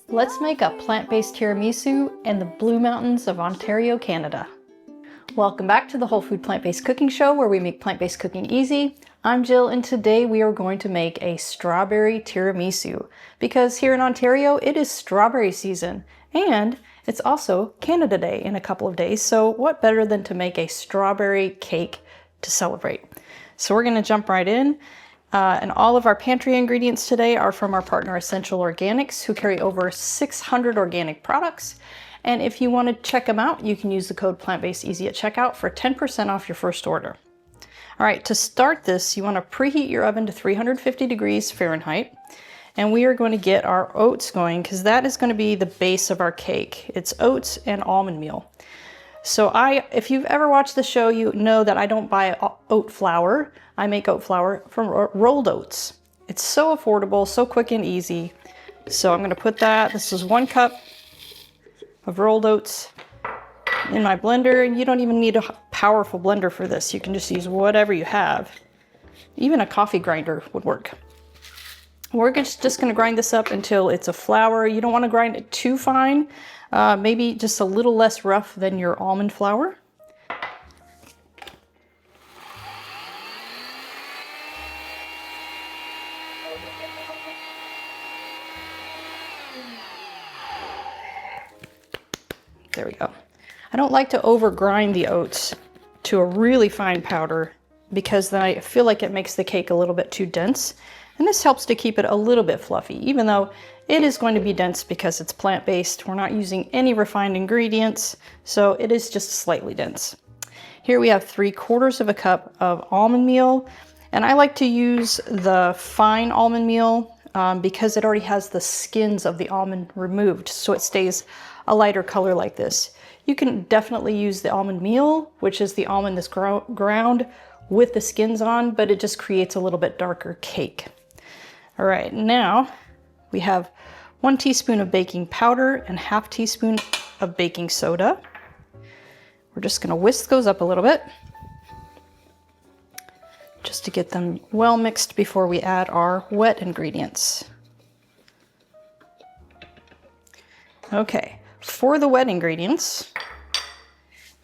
Let's make a plant-based tiramisu in the Blue Mountains of Ontario, Canada. Welcome back to the Whole Food Plant-Based Cooking Show, where we make plant-based cooking easy. I'm Jill, and today we are going to make a strawberry tiramisu because here in Ontario it is strawberry season and it's also Canada Day in a couple of days, so what better than to make a strawberry cake to celebrate. So we're going to jump right in. And all of our pantry ingredients today are from our partner Essential Organics, who carry over 600 organic products. And if you want to check them out, you can use the code PLANTBASEDEASY at checkout for 10% off your first order. All right, to start this, you want to preheat your oven to 350 degrees Fahrenheit. And we are going to get our oats going because that is going to be the base of our cake. It's oats and almond meal. So if you've ever watched the show, you know that I don't buy oat flour. I make oat flour from rolled oats. It's so affordable, so quick and easy. So I'm going to put that, this is 1 cup of rolled oats in my blender. And you don't even need a powerful blender for this. You can just use whatever you have. Even a coffee grinder would work. We're just going to grind this up until it's a flour. You don't want to grind it too fine. Maybe just a little less rough than your almond flour. There we go. I don't like to over grind the oats to a really fine powder because then I feel like it makes the cake a little bit too dense. And this helps to keep it a little bit fluffy, even though it is going to be dense because it's plant-based. We're not using any refined ingredients, so it is just slightly dense. Here we have 3/4 cup of almond meal, and I like to use the fine almond meal because it already has the skins of the almond removed, so it stays a lighter color like this. You can definitely use the almond meal, which is the almond that's ground with the skins on, but it just creates a little bit darker cake. All right, now we have 1 teaspoon of baking powder and 1/2 teaspoon of baking soda. We're just gonna whisk those up a little bit just to get them well mixed before we add our wet ingredients. Okay, for the wet ingredients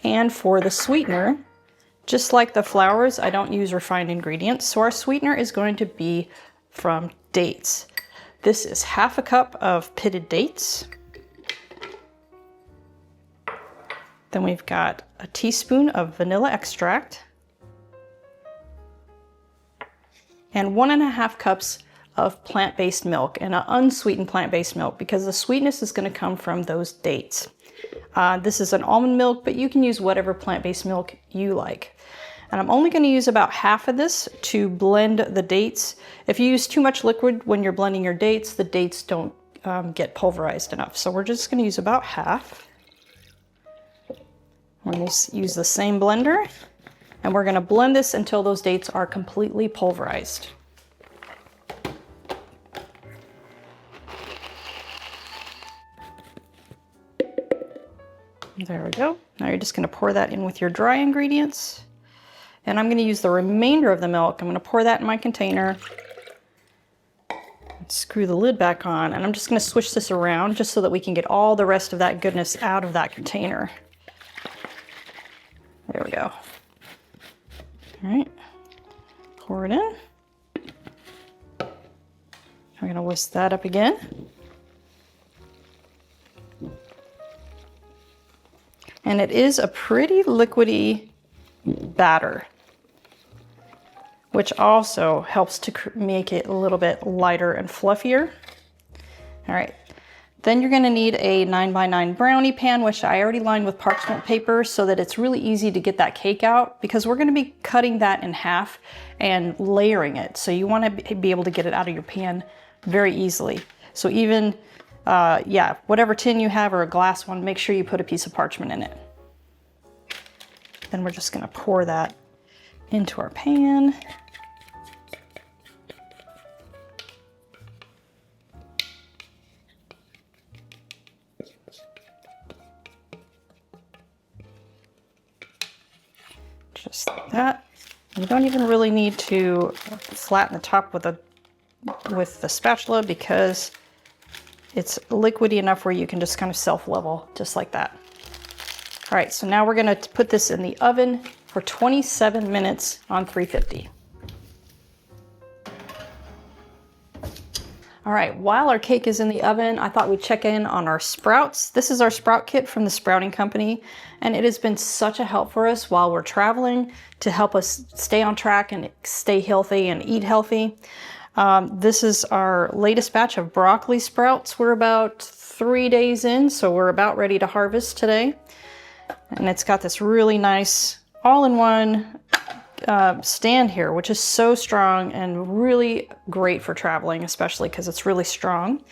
and for the sweetener, just like the flours, I don't use refined ingredients, so our sweetener is going to be from dates. This is 1/2 cup of pitted dates. Then we've got a teaspoon of vanilla extract and 1.5 cups of plant-based milk, and an unsweetened plant-based milk because the sweetness is going to come from those dates. This is an almond milk, but you can use whatever plant-based milk you like. And I'm only going to use about 1/2 of this to blend the dates. If you use too much liquid when you're blending your dates, the dates don't get pulverized enough. So we're just going to use about 1/2. We're going to use the same blender, and we're going to blend this until those dates are completely pulverized. There we go. Now you're just going to pour that in with your dry ingredients. And I'm going to use the remainder of the milk. I'm going to pour that in my container. Screw the lid back on. And I'm just going to switch this around just so that we can get all the rest of that goodness out of that container. There we go. All right. Pour it in. I'm going to whisk that up again. And it is a pretty liquidy batter, which also helps to make it a little bit lighter and fluffier. All right, then you're going to need a 9x9 brownie pan, which I already lined with parchment paper so that it's really easy to get that cake out because we're going to be cutting that in half and layering it. So you want to be able to get it out of your pan very easily. So even, whatever tin you have or a glass one, make sure you put a piece of parchment in it. Then we're just going to pour that into our pan. Just like that. You don't even really need to flatten the top with the spatula because it's liquidy enough where you can just kind of self-level, just like that. All right, so now we're gonna put this in the oven for 27 minutes on 350. All right, while our cake is in the oven, I thought we'd check in on our sprouts. This is our sprout kit from the Sprouting Company, and it has been such a help for us while we're traveling to help us stay on track and stay healthy and eat healthy. This is our latest batch of broccoli sprouts. We're about 3 days in, so we're about ready to harvest today. And it's got this really nice all-in-one stand here, which is so strong and really great for traveling, especially because it's really strong.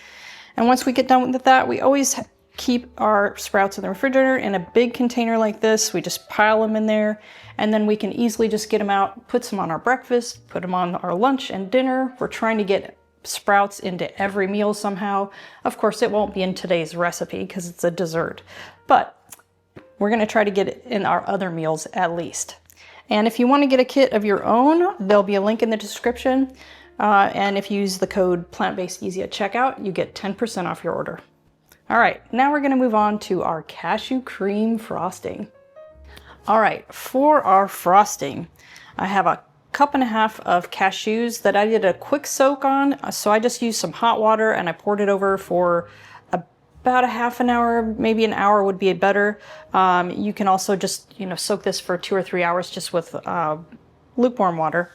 And once we get done with that, we always keep our sprouts in the refrigerator in a big container like this. We just pile them in there, and then we can easily just get them out, put some on our breakfast, put them on our lunch and dinner. We're trying to get sprouts into every meal somehow. Of course, it won't be in today's recipe because it's a dessert, but we're going to try to get it in our other meals at least. And if you want to get a kit of your own, there'll be a link in the description. And if you use the code Plant-Based Easy at checkout, you get 10% off your order. All right, now we're going to move on to our cashew cream frosting. All right, for our frosting, I have a 1.5 cups of cashews that I did a quick soak on. So I just used some hot water and I poured it over for about a half an hour, maybe an hour would be better. You can also just, soak this for 2 or 3 hours just with lukewarm water.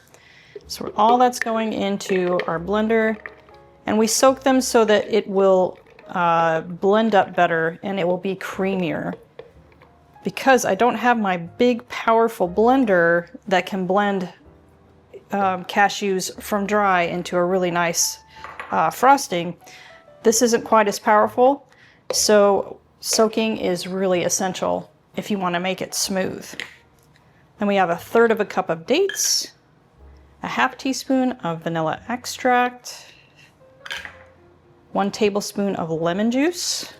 So all that's going into our blender, and we soak them so that it will blend up better and it will be creamier. Because I don't have my big, powerful blender that can blend cashews from dry into a really nice frosting, this isn't quite as powerful. So soaking is really essential if you want to make it smooth. Then we have 1/3 cup of dates, a 1/2 teaspoon of vanilla extract, 1 tablespoon of lemon juice,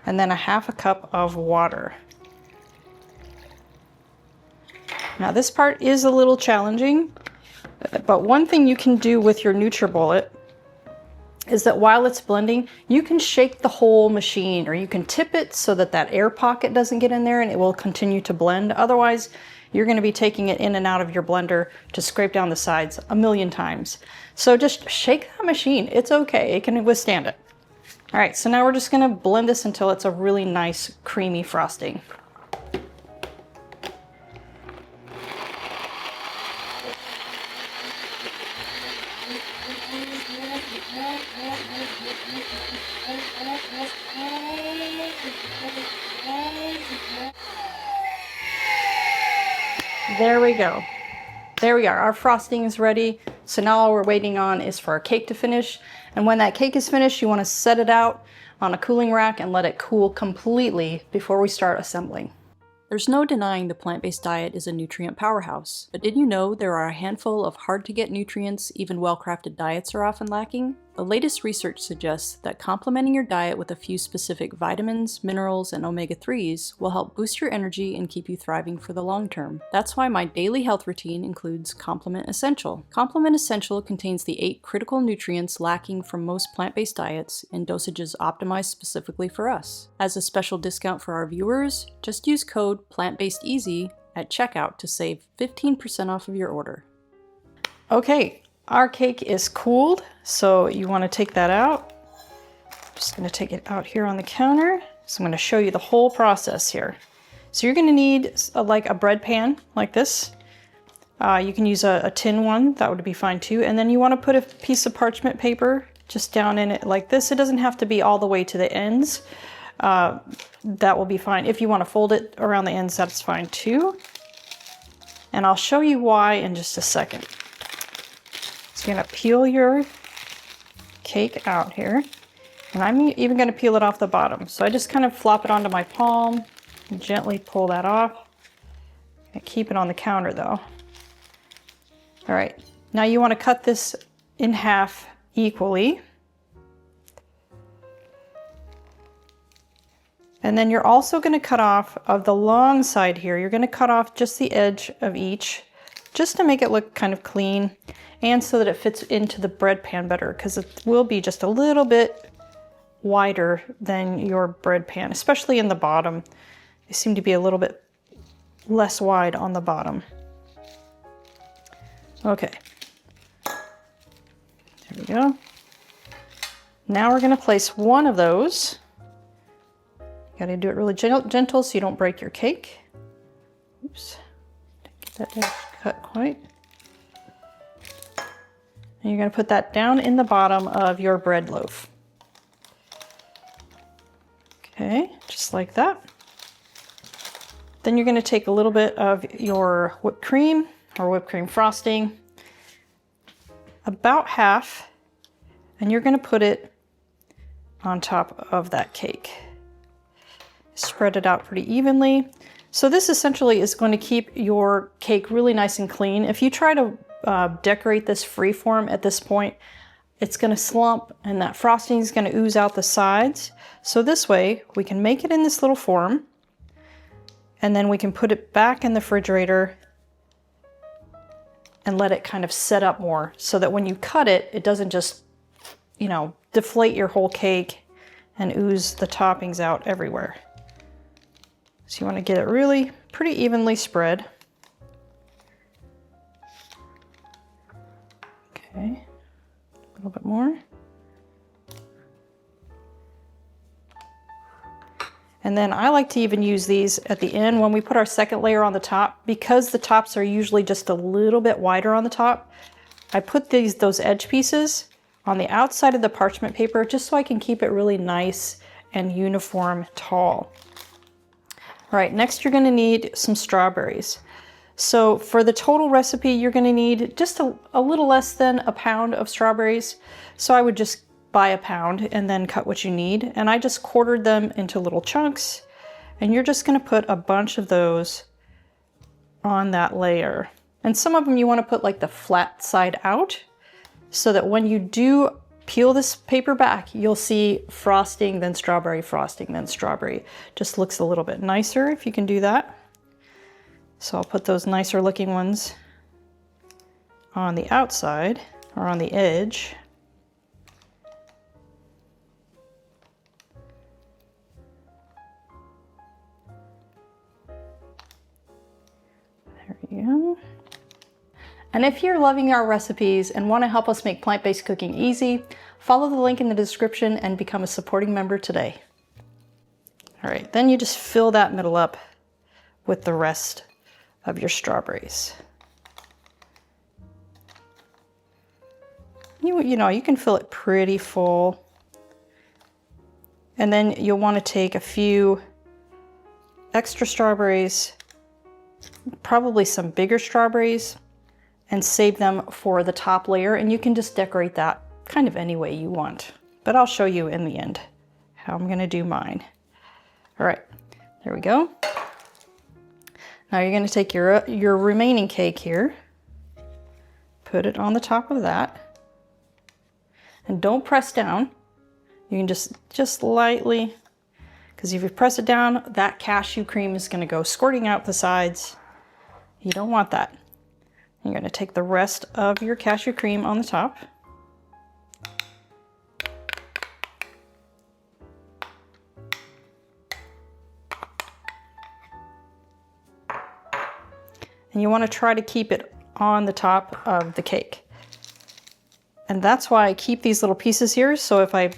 and then 1/2 cup of water. Now this part is a little challenging, but one thing you can do with your NutriBullet is that while it's blending, you can shake the whole machine, or you can tip it so that that air pocket doesn't get in there and it will continue to blend. Otherwise, you're going to be taking it in and out of your blender to scrape down the sides a million times. So just shake that machine. It's okay. It can withstand it. All right, so now we're just going to blend this until it's a really nice creamy frosting. There we go. There we are. Our frosting is ready. So now all we're waiting on is for our cake to finish. And when that cake is finished, you want to set it out on a cooling rack and let it cool completely before we start assembling. There's no denying the plant-based diet is a nutrient powerhouse, but did you know there are a handful of hard-to-get nutrients even well-crafted diets are often lacking? The latest research suggests that complementing your diet with a few specific vitamins, minerals, and omega-3s will help boost your energy and keep you thriving for the long term. That's why my daily health routine includes Complement Essential. Complement Essential contains the 8 critical nutrients lacking from most plant-based diets in dosages optimized specifically for us. As a special discount for our viewers, just use code Plant-Based Easy at checkout to save 15% off of your order. Okay, our cake is cooled, so you want to take that out. I'm just going to take it out here on the counter. So I'm going to show you the whole process here. So you're going to need like a bread pan like this. You can use a tin one, that would be fine too. And then you want to put a piece of parchment paper just down in it like this. It doesn't have to be all the way to the ends. That will be fine. If you want to fold it around the ends, that's fine too. And I'll show you why in just a second. So you're going to peel your cake out here. And I'm even going to peel it off the bottom. So I just kind of flop it onto my palm and gently pull that off. And keep it on the counter though. All right, now you want to cut this in half equally. And then you're also going to cut off of the long side here. You're going to cut off just the edge of each, just to make it look kind of clean and so that it fits into the bread pan better, because it will be just a little bit wider than your bread pan, especially in the bottom. They seem to be a little bit less wide on the bottom. Okay, there we go. Now we're going to place one of those. You got to do it really gentle so you don't break your cake. Oops, didn't get that edge cut quite. And you're going to put that down in the bottom of your bread loaf. Okay, just like that. Then you're going to take a little bit of your whipped cream or whipped cream frosting, about half, and you're going to put it on top of that cake. Spread it out pretty evenly. So this essentially is going to keep your cake really nice and clean. If you try to decorate this freeform at this point, it's going to slump and that frosting is going to ooze out the sides. So this way we can make it in this little form, and then we can put it back in the refrigerator and let it kind of set up more so that when you cut it, it doesn't just, you know, deflate your whole cake and ooze the toppings out everywhere. So you want to get it really pretty evenly spread. Okay, a little bit more. And then I like to even use these at the end when we put our second layer on the top, because the tops are usually just a little bit wider on the top. I put those edge pieces on the outside of the parchment paper just so I can keep it really nice and uniform tall. All right, next you're going to need some strawberries. So for the total recipe, you're going to need just a little less than a pound of strawberries. So I would just buy a pound and then cut what you need. And I just quartered them into little chunks. And you're just going to put a bunch of those on that layer. And some of them you want to put like the flat side out so that when you do peel this paper back, you'll see frosting, then strawberry, frosting, then strawberry. Just looks a little bit nicer if you can do that. So I'll put those nicer looking ones on the outside or on the edge. There we go. And if you're loving our recipes and want to help us make plant-based cooking easy, follow the link in the description and become a supporting member today. All right, then you just fill that middle up with the rest of your strawberries. You know, you can fill it pretty full. And then you'll want to take a few extra strawberries, probably some bigger strawberries, and save them for the top layer. And you can just decorate that kind of any way you want. But I'll show you in the end how I'm going to do mine. All right, there we go. Now you're going to take your remaining cake here, put it on the top of that, and don't press down. You can just lightly, because if you press it down, that cashew cream is going to go squirting out the sides. You don't want that. You're going to take the rest of your cashew cream on the top. And you want to try to keep it on the top of the cake. And that's why I keep these little pieces here. So if I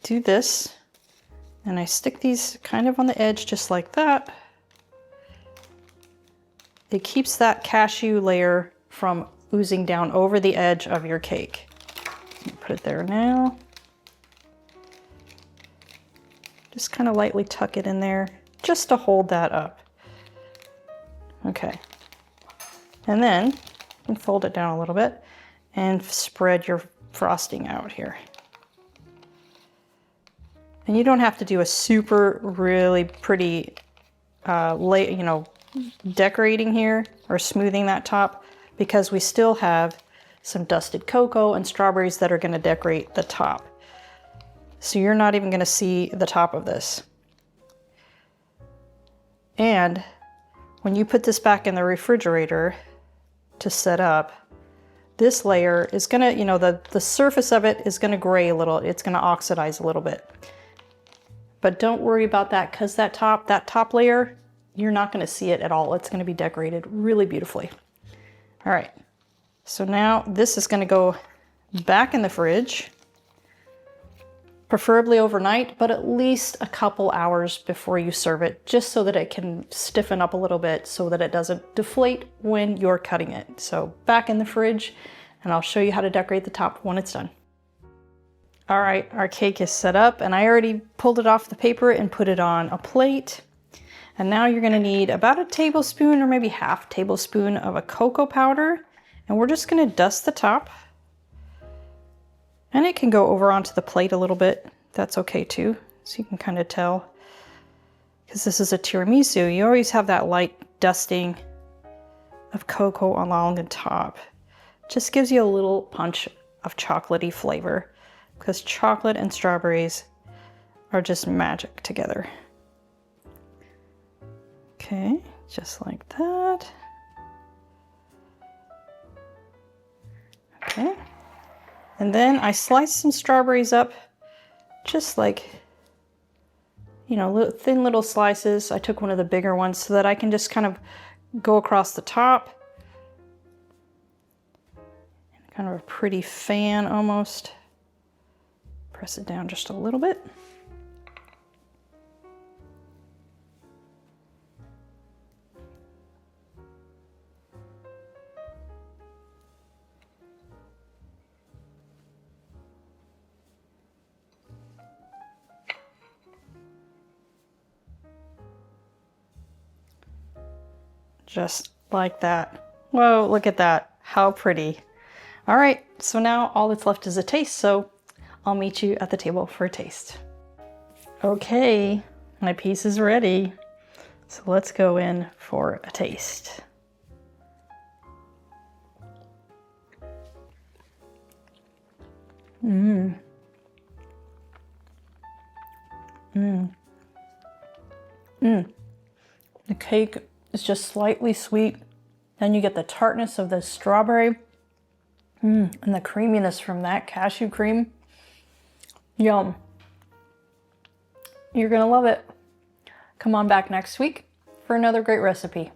do this and I stick these kind of on the edge just like that, it keeps that cashew layer from oozing down over the edge of your cake. Put it there now. Just kind of lightly tuck it in there just to hold that up. Okay. And then you can fold it down a little bit and spread your frosting out here. And you don't have to do a super really pretty decorating here or smoothing that top, because we still have some dusted cocoa and strawberries that are going to decorate the top. So you're not even going to see the top of this. And when you put this back in the refrigerator to set up, this layer is gonna, you know, the surface of it is gonna gray a little, it's gonna oxidize a little bit. But don't worry about that, because that top layer, you're not gonna see it at all. It's gonna be decorated really beautifully. All right, so now this is gonna go back in the fridge, preferably overnight, but at least a couple hours before you serve it, just so that it can stiffen up a little bit so that it doesn't deflate when you're cutting it. So back in the fridge, and I'll show you how to decorate the top when it's done. All right, our cake is set up, and I already pulled it off the paper and put it on a plate. And now you're gonna need about a tablespoon or maybe half tablespoon of a cocoa powder, and we're just gonna dust the top. And it can go over onto the plate a little bit. That's okay too. So you can kind of tell, because this is a tiramisu, you always have that light dusting of cocoa along the top. Just gives you a little punch of chocolatey flavor, because chocolate and strawberries are just magic together. Okay, just like that. Okay. And then I sliced some strawberries up, just like, you know, thin little slices. I took one of the bigger ones so that I can just kind of go across the top. Kind of a pretty fan almost. Press it down just a little bit. Just like that. Whoa, look at that. How pretty. All right, so now all that's left is a taste, so I'll meet you at the table for a taste. Okay, my piece is ready. So let's go in for a taste. Mmm. Mmm. Mmm. The cake is just slightly sweet. Then you get the tartness of the strawberry. And the creaminess from that cashew cream. Yum. You're gonna love it. Come on back next week for another great recipe.